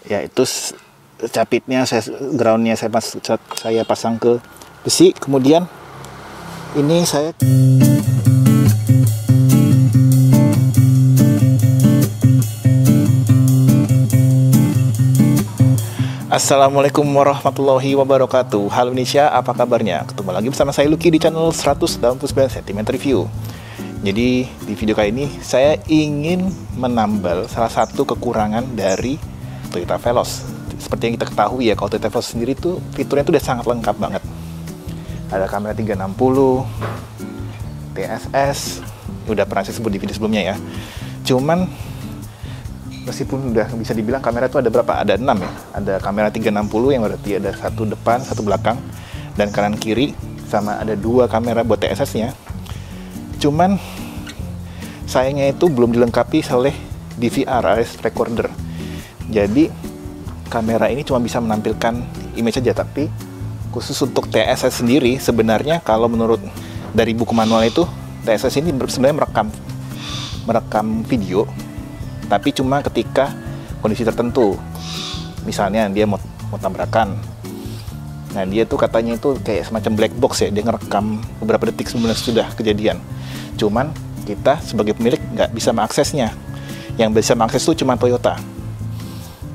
Ya itu capitnya groundnya saya pasang ke besi. Kemudian ini saya Assalamualaikum warahmatullahi wabarakatuh. Halo Indonesia, apa kabarnya? Ketemu lagi bersama saya Lucky di channel 199 cm Review. Jadi di video kali ini saya ingin menambal salah satu kekurangan dari Toyota Veloz. Seperti yang kita ketahui ya, kalau Toyota Veloz sendiri tuh fiturnya tuh udah sangat lengkap banget. Ada kamera 360, TSS, udah pernah saya sebut di video sebelumnya ya. Cuman meskipun udah bisa dibilang kamera itu ada berapa? Ada 6 ya. Ada kamera 360 yang berarti ada satu depan, satu belakang, dan kanan kiri, sama ada 2 kamera buat TSS-nya. Cuman sayangnya itu belum dilengkapi oleh DVR alias recorder. Jadi kamera ini cuma bisa menampilkan image saja, tapi khusus untuk TSS sendiri sebenarnya kalau menurut dari buku manual itu TSS ini sebenarnya merekam video, tapi cuma ketika kondisi tertentu. Misalnya dia mau tabrakan. Nah, dia tuh katanya itu kayak semacam black box ya, dia ngerekam beberapa detik sebelum sudah kejadian. Cuman kita sebagai pemilik nggak bisa mengaksesnya. Yang bisa mengakses itu cuma Toyota.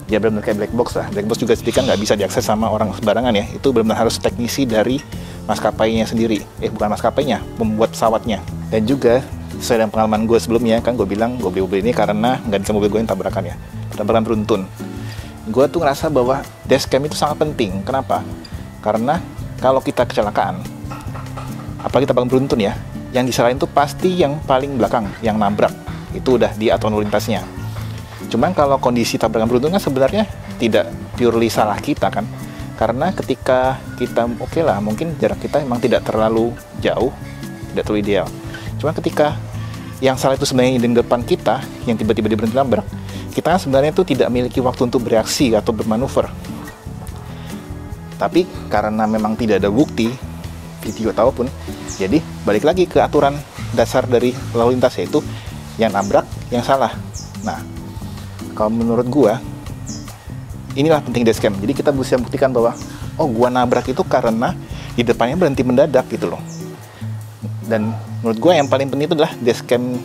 Ya benar-benar kayak black box lah. Black box juga sedikit nggak bisa diakses sama orang sembarangan ya. Itu benar-benar harus teknisi dari maskapainya sendiri. Bukan maskapainya, pembuat pesawatnya. Dan juga sesuai dengan pengalaman gue sebelumnya, kan gue bilang gue beli mobil ini karena nggak bisa mobil gue yang tabrakan ya, tabrakan beruntun. Gue tuh ngerasa bahwa dashcam itu sangat penting. Kenapa? Karena kalau kita kecelakaan, apalagi tabrakan beruntun ya, yang disalahin tuh pasti yang paling belakang, yang nabrak. Itu udah di aturan lalu lintasnya. Cuman kalau kondisi tabrakan beruntun kan sebenarnya tidak purely salah kita kan, karena ketika kita oke lah, mungkin jarak kita memang tidak terlalu jauh, tidak terlalu ideal. Cuma ketika yang salah itu sebenarnya di depan kita, yang tiba-tiba berhenti nabrak, kita kan sebenarnya itu tidak memiliki waktu untuk bereaksi atau bermanuver. Tapi karena memang tidak ada bukti, video ataupun, jadi balik lagi ke aturan dasar dari lalu lintas, yaitu yang nabrak, yang salah. Nah, kalau menurut gua, inilah penting dashcam. Jadi kita bisa buktikan bahwa, oh gua nabrak itu karena di depannya berhenti mendadak gitu loh. Dan menurut gue yang paling penting itu adalah dashcam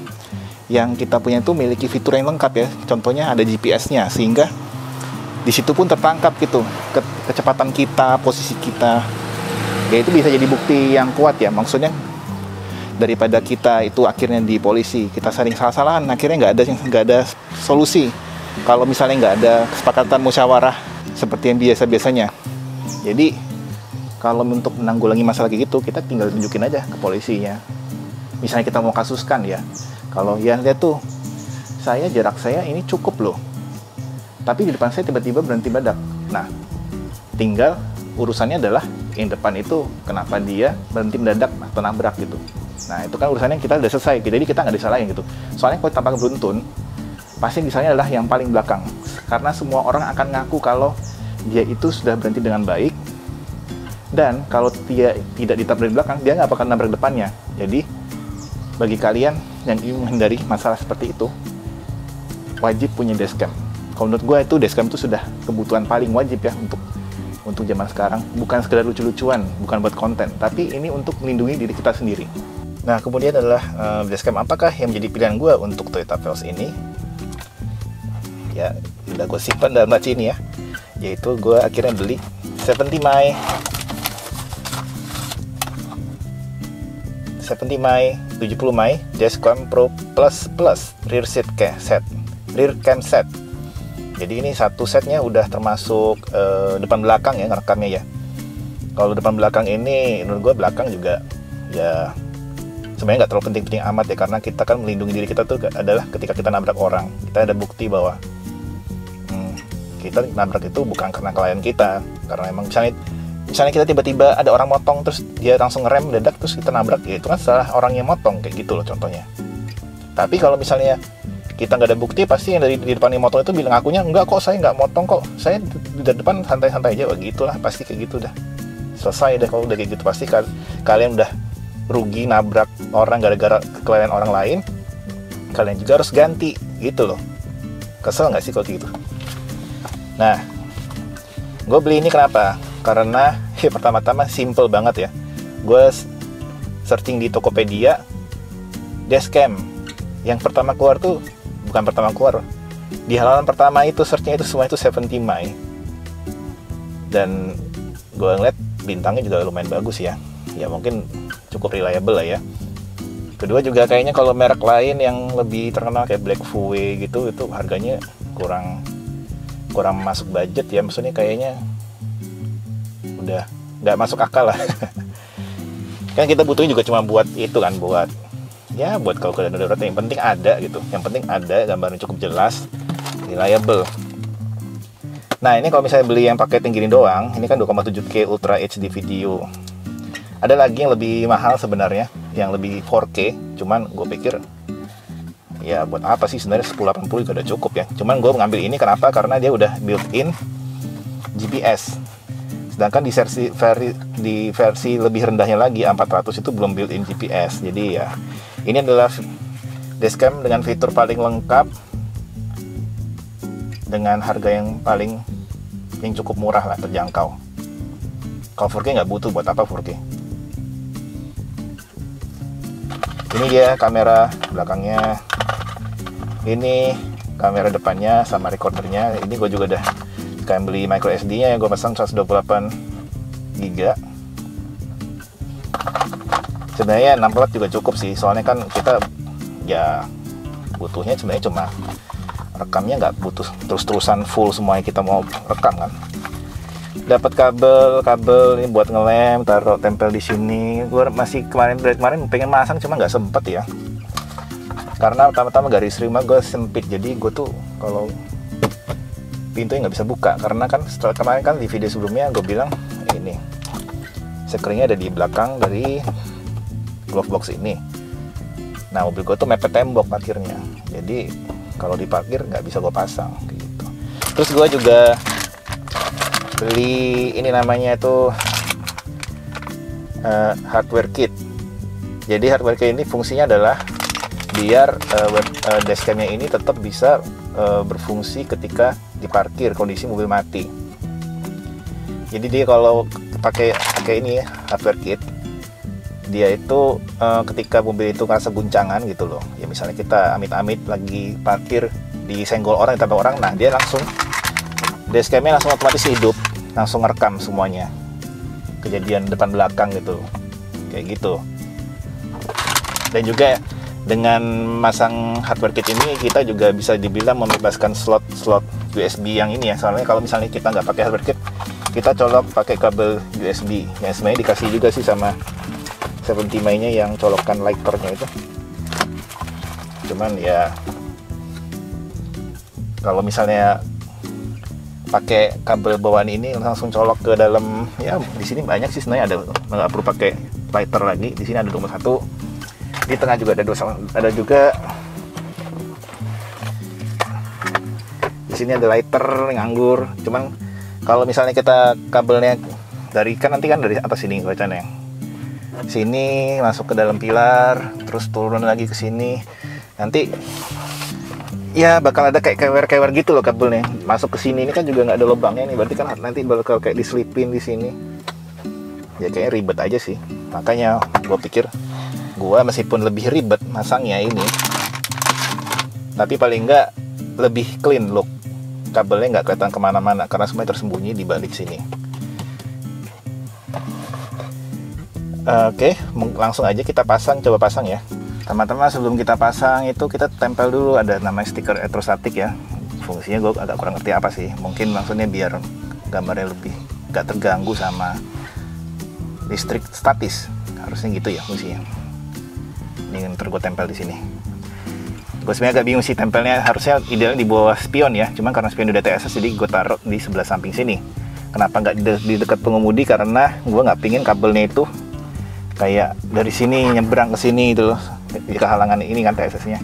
yang kita punya itu memiliki fitur yang lengkap ya. Contohnya ada GPS-nya, sehingga di situ pun tertangkap gitu kecepatan kita, posisi kita. Ya itu bisa jadi bukti yang kuat ya. Maksudnya daripada kita itu akhirnya di polisi, kita sering salah-salahan, akhirnya nggak ada solusi. Kalau misalnya nggak ada kesepakatan musyawarah seperti yang biasa-biasanya. Jadi kalau untuk menanggulangi masalah kayak gitu, kita tinggal tunjukin aja ke polisinya. Misalnya kita mau kasuskan ya, kalau ya lihat tuh, jarak saya ini cukup loh, tapi di depan saya tiba-tiba berhenti mendadak. Nah, tinggal urusannya adalah yang depan itu kenapa dia berhenti mendadak atau nabrak gitu. Nah, itu kan urusannya kita udah selesai, jadi kita nggak disalahin gitu. Soalnya kalau tabrakan beruntun, pasti misalnya adalah yang paling belakang, karena semua orang akan ngaku kalau dia itu sudah berhenti dengan baik. Dan kalau dia tidak ditabrak di belakang, dia nggak bakal nabrak depannya. Jadi, bagi kalian yang ingin menghindari masalah seperti itu, wajib punya dashcam. Kalau menurut gue itu dashcam itu sudah kebutuhan paling wajib ya untuk zaman sekarang. Bukan sekedar lucu-lucuan, bukan buat konten, tapi ini untuk melindungi diri kita sendiri. Nah, kemudian adalah dashcam apakah yang menjadi pilihan gue untuk Toyota Veloz ini? Ya, udah gue simpan dalam laci ini ya. Yaitu gue akhirnya beli 70 my Dashcam Pro Plus rear cam set. Jadi ini satu setnya udah termasuk depan belakang ya, ngerekamnya ya. Kalau depan belakang ini menurut gue belakang juga ya sebenarnya nggak terlalu penting-penting amat ya, karena kita kan melindungi diri kita tuh adalah ketika kita nabrak orang, kita ada bukti bahwa kita nabrak itu bukan karena klien kita, karena emang misalnya kita tiba-tiba ada orang motong terus dia langsung ngerem mendadak terus kita nabrak, ya itu kan salah orang yang motong, kayak gitu loh contohnya. Tapi kalau misalnya kita nggak ada bukti, pasti yang dari di depan yang motong itu bilang akunya enggak kok, saya nggak motong kok, saya di depan santai-santai aja. Begitulah, pasti kayak gitu dah, selesai deh. Kalau udah kayak gitu pasti kalian udah rugi nabrak orang gara-gara kelalaian orang lain, kalian juga harus ganti gitu loh. Kesel nggak sih kalau gitu? Nah, gue beli ini kenapa? Karena ya pertama-tama simple banget ya. Gue searching di Tokopedia, dashcam yang pertama keluar tuh, bukan pertama keluar, di halaman pertama itu searchnya itu semua itu 70 mai. Dan gue ngeliat bintangnya juga lumayan bagus ya. Ya mungkin cukup reliable lah ya. Kedua juga kayaknya kalau merek lain yang lebih terkenal kayak Blackvue gitu, itu harganya kurang masuk budget ya. Maksudnya kayaknya udah nggak masuk akal lah. Kan kita butuhnya juga cuma buat itu kan, buat kalau keadaan darurat yang penting ada gitu. Yang penting ada gambarnya cukup jelas, reliable. Nah, ini kalau misalnya beli yang pakai tinggi ini doang, ini kan 2,7K Ultra HD video. Ada lagi yang lebih mahal sebenarnya, yang lebih 4K, cuman gue pikir ya buat apa sih, sebenarnya 1080 juga udah cukup ya. Cuman gue mengambil ini kenapa? Karena dia udah built-in GPS. Sedangkan di versi lebih rendahnya lagi A400 itu belum built-in GPS. Jadi ya ini adalah dashcam dengan fitur paling lengkap dengan harga yang cukup murah lah, terjangkau. Kalau 4K nggak butuh, buat apa 4K? Ini dia kamera belakangnya, ini kamera depannya sama recordernya. Ini gue juga udah kayak beli micro SD nya ya, gue pasang 128 GB. Sebenarnya 6 watt juga cukup sih, soalnya kan kita ya butuhnya sebenarnya cuma rekamnya, nggak butuh terus-terusan full semuanya kita mau rekam kan. Dapat kabel ini buat ngelem, taruh tempel di sini. Gue masih kemarin pengen masang cuma nggak sempet ya, karena pertama-tama garis rumah gue sempit. Jadi gue tuh kalau pintunya nggak bisa buka, karena kan setelah kemarin kan di video sebelumnya gue bilang ini screennya ada di belakang dari glove box ini. Nah, mobil gue tuh mepet tembok parkirnya, jadi kalau diparkir nggak bisa gue pasang gitu. Terus gue juga beli ini namanya itu hardware kit. Jadi hardware kit ini fungsinya adalah biar dashcamnya ini tetap bisa berfungsi ketika diparkir kondisi mobil mati. Jadi dia kalau pakai ini ya, hardware kit, dia itu ketika mobil itu ngerasa guncangan gitu loh, ya misalnya kita amit-amit lagi parkir disenggol orang, ditabrak orang, nah dia langsung dashcamnya langsung otomatis hidup, langsung ngerekam semuanya, kejadian depan belakang gitu, kayak gitu. Dan juga dengan masang hardware kit ini kita juga bisa dibilang membebaskan slot USB yang ini ya. Soalnya kalau misalnya kita nggak pakai hardware kit, kita colok pakai kabel USB yang sebenarnya dikasih juga sih sama 70 mai nya yang colokan lighternya itu. Cuman ya kalau misalnya pakai kabel bawaan ini langsung colok ke dalam, ya di sini banyak sih sebenarnya, ada nggak perlu pakai lighter lagi. Di sini ada 21, di tengah juga ada juga di sini ada lighter nganggur. Cuman kalau misalnya kita kabelnya dari kan nanti kan dari atas sini bacanya, sini masuk ke dalam pilar, terus turun lagi ke sini, nanti ya bakal ada kayak kewer gitu loh kabelnya masuk ke sini. Ini kan juga nggak ada lubangnya nih, berarti kan nanti bakal kayak diselipin di sini. Ya kayaknya ribet aja sih, makanya gue pikir meskipun lebih ribet masangnya ini, tapi paling nggak lebih clean look, kabelnya nggak kelihatan kemana-mana karena semuanya tersembunyi di balik sini. Oke, langsung aja kita coba pasang ya teman-teman. Sebelum kita pasang itu kita tempel dulu, ada namanya stiker elektrostatik ya. Fungsinya gue agak kurang ngerti apa sih, mungkin maksudnya biar gambarnya lebih nggak terganggu sama listrik statis, harusnya gitu ya fungsinya. Ini ntar gue tempel di sini. Gue sebenarnya agak bingung sih tempelnya, harusnya idealnya di bawah spion ya, cuman karena spion udah TSS jadi gue taruh di sebelah samping sini. Kenapa nggak di dekat pengemudi? Karena gue nggak pingin kabelnya itu kayak dari sini nyebrang ke sini gitu loh, di kehalangan ini kan TSS-nya.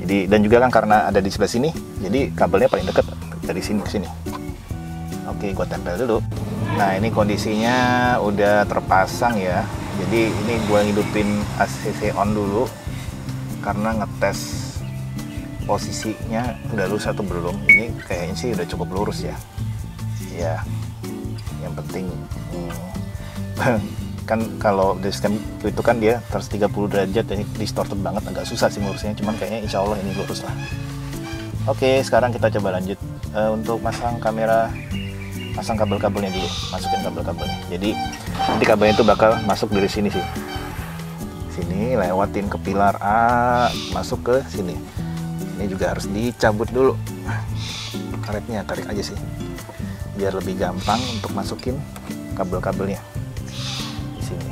Jadi dan juga kan karena ada di sebelah sini, jadi kabelnya paling dekat dari sini ke sini. Oke, gue tempel dulu. Nah, ini kondisinya udah terpasang ya. Jadi ini gue ngidupin ACC on dulu karena ngetes posisinya udah lurus atau belum. Ini kayaknya sih udah cukup lurus ya. Ya, yang penting kan kalau di sistem itu kan dia 130 derajat, jadi distorted banget, agak susah sih ngurusnya, cuman kayaknya insya Allah ini lurus lah. Oke, sekarang kita coba lanjut untuk masang kamera, pasang kabel-kabelnya dulu, masukin kabel-kabelnya. Jadi nanti kabelnya itu bakal masuk dari sini sih, sini lewatin ke pilar A, masuk ke sini. Ini juga harus dicabut dulu karetnya, tarik aja sih biar lebih gampang untuk masukin kabel-kabelnya di sini.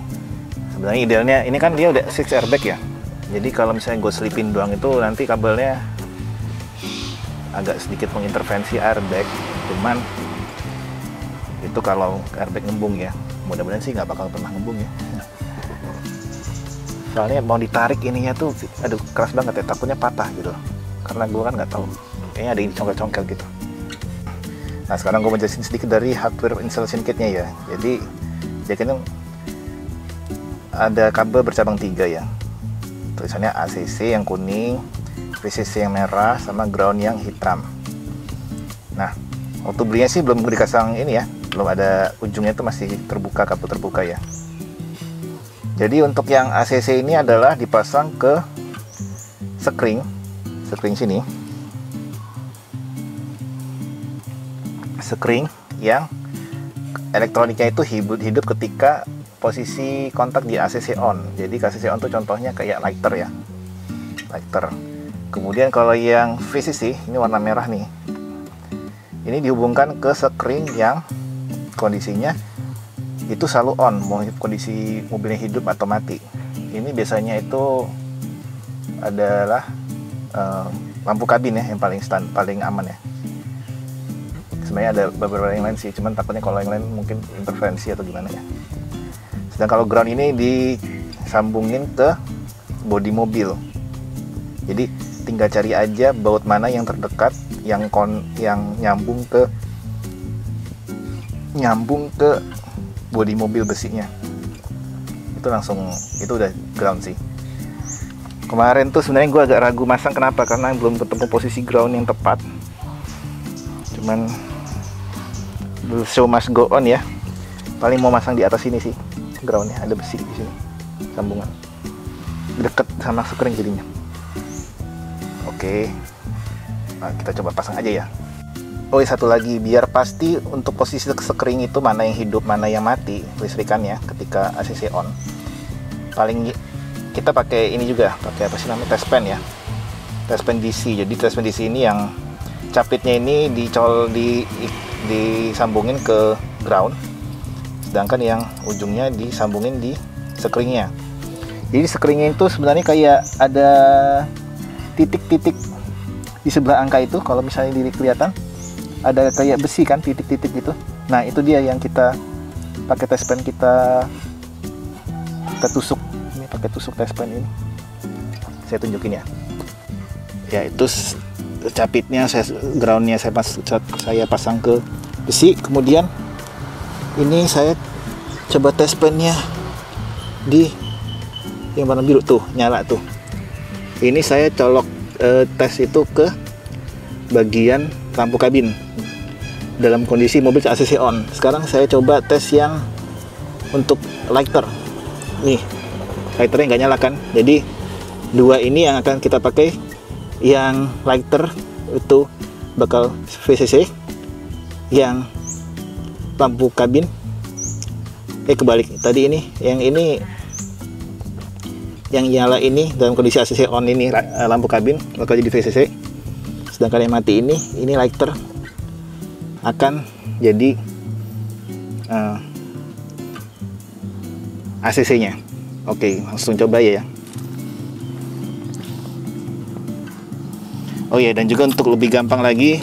Sebenarnya idealnya ini kan dia udah 6 airbag ya, jadi kalau misalnya gue selipin doang itu nanti kabelnya agak sedikit mengintervensi airbag, cuman itu kalau airbag ngembung ya, mudah-mudahan sih nggak bakal pernah ngembung ya. Soalnya mau ditarik ininya tuh aduh keras banget ya, takutnya patah gitu, karena gue kan nggak tahu, kayaknya ada yang congkel-congkel gitu. Nah sekarang gue mau jelasin sedikit dari hardware installation kitnya ya. Jadi jaketnya ada kabel bercabang 3 ya, tulisannya ACC yang kuning, VCC yang merah, sama ground yang hitam. Nah waktu belinya sih belum dikasang ini ya, belum ada ujungnya, itu masih terbuka, kabel terbuka ya. Jadi untuk yang ACC ini adalah dipasang ke sekring sini, sekring yang elektroniknya itu hidup ketika posisi kontak di ACC on. Jadi ACC on tuh contohnya kayak lighter ya, lighter. Kemudian kalau yang VCC ini warna merah nih, ini dihubungkan ke sekring yang kondisinya itu selalu on, mau kondisi mobilnya hidup atau mati. Ini biasanya itu adalah lampu kabin ya, yang paling aman ya. Sebenarnya ada beberapa yang lain sih, cuman takutnya kalau yang lain mungkin intervensi atau gimana ya. Sedang kalau ground ini disambungin ke bodi mobil, jadi tinggal cari aja baut mana yang terdekat, yang nyambung ke bodi mobil besinya, itu udah ground sih. Kemarin tuh sebenarnya gue agak ragu masang, kenapa? Karena belum ketemu posisi ground yang tepat. Cuman show must go on ya, paling mau masang di atas sini sih groundnya, ada besi di sini sambungan deket sama sekring jadinya. Oke, nah, kita coba pasang aja ya. Oh satu lagi, biar pasti untuk posisi sekring itu mana yang hidup mana yang mati listrikannya ketika ACC on, paling kita pakai ini juga, pakai apa sih namanya, test pen ya, test pen DC. Jadi test pen DC ini yang capitnya ini disambungin ke ground, sedangkan yang ujungnya disambungin di sekringnya. Jadi sekringnya itu sebenarnya kayak ada titik-titik di sebelah angka itu, kalau misalnya kelihatan ada kayak besi kan, titik-titik gitu. Nah itu dia yang kita pakai test pen, kita tusuk. Ini pakai tusuk test pen ini, saya tunjukin ya. Ya itu capitnya, groundnya saya pasang ke besi. Kemudian ini saya coba test pennya di yang warna biru tuh, nyala tuh. Ini saya colok tes itu ke bagian lampu kabin dalam kondisi mobil ACC on. Sekarang saya coba tes yang untuk lighter. Nih lighternya nggak nyala kan, jadi dua ini yang akan kita pakai. Yang lighter itu bakal VCC, yang lampu kabin kebalik tadi, ini yang nyala ini dalam kondisi ACC on, ini lampu kabin bakal jadi VCC, sedangkan yang mati ini lighter akan jadi ACC nya. Oke, langsung coba ya. Oh ya, dan juga untuk lebih gampang lagi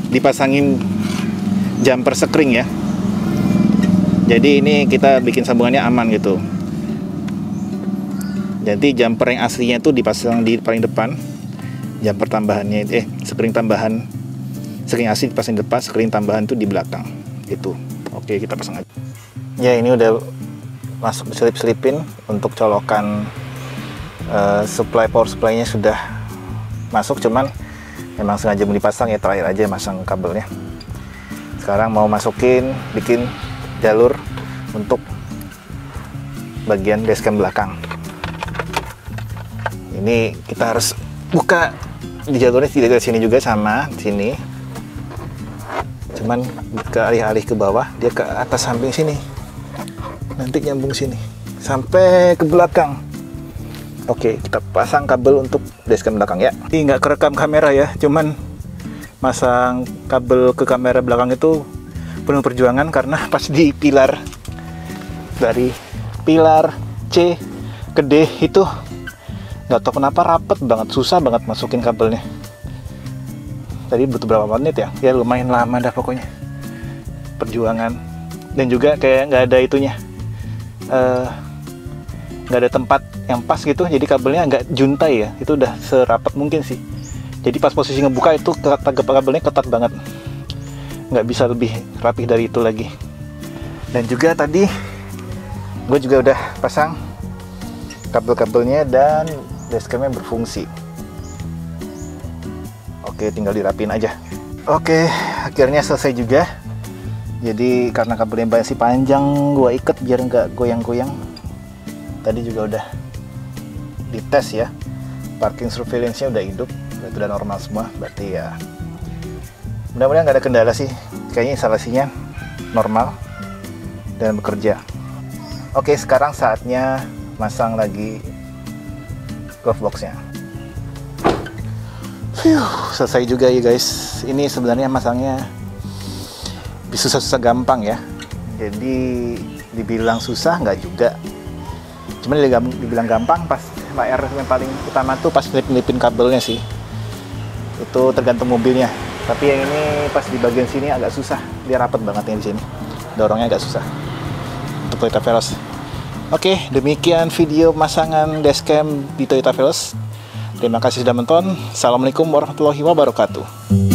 dipasangin jumper sekring ya. Jadi ini kita bikin sambungannya aman gitu. Jadi jumper yang aslinya itu dipasang di paling depan, jumper tambahannya sekring tambahan, sekring asli dipasang di depan, sekring tambahan itu di belakang gitu. Oke, kita pasang aja. Ya ini udah masuk, diselip-selipin untuk colokan power supply-nya sudah masuk, cuman memang sengaja mau dipasang ya, terakhir aja masang kabelnya. Sekarang mau bikin jalur untuk bagian dashcam belakang. Ini kita harus buka di jalurnya, tidak dari sini juga, sama sini, cuman ke alih-alih ke bawah, dia ke atas samping sini, nanti nyambung sini sampai ke belakang. Oke, kita pasang kabel untuk dashcam belakang ya. Ini nggak kerekam kamera ya, cuman masang kabel ke kamera belakang itu penuh perjuangan, karena pas di pilar, dari pilar C ke D itu nggak tahu kenapa rapet banget, susah banget masukin kabelnya. Tadi butuh berapa menit ya? Ya lumayan lama dah pokoknya, perjuangan. Dan juga kayak nggak ada itunya, nggak ada tempat yang pas gitu, jadi kabelnya nggak juntai ya. Itu udah serapat mungkin sih. Jadi pas posisi ngebuka itu kabelnya ketat banget, nggak bisa lebih rapih dari itu lagi. Dan juga tadi gue juga udah pasang kabel-kabelnya dan dashcamnya berfungsi. Oke, tinggal dirapin aja. Oke, akhirnya selesai juga. Jadi karena kabelnya masih panjang, gue ikat biar nggak goyang-goyang. Tadi juga udah dites ya, parking surveillance-nya udah hidup, berarti udah normal semua. Berarti ya mudah-mudahan nggak ada kendala sih. Kayaknya instalasinya normal dan bekerja. Oke, sekarang saatnya masang lagi glove box-nya. Selesai juga ya guys. Ini sebenarnya masangnya susah-susah gampang ya. Jadi dibilang susah nggak juga. Cuman dibilang gampang pas PR yang paling utama tuh pas ngelipin kabelnya sih. Itu tergantung mobilnya. Tapi yang ini pas di bagian sini agak susah. Dia rapet banget yang di sini. Dorongnya agak susah untuk Toyota Veloz. Oke, demikian video pemasangan dashcam di Toyota Veloz. Terima kasih sudah menonton. Assalamualaikum warahmatullahi wabarakatuh.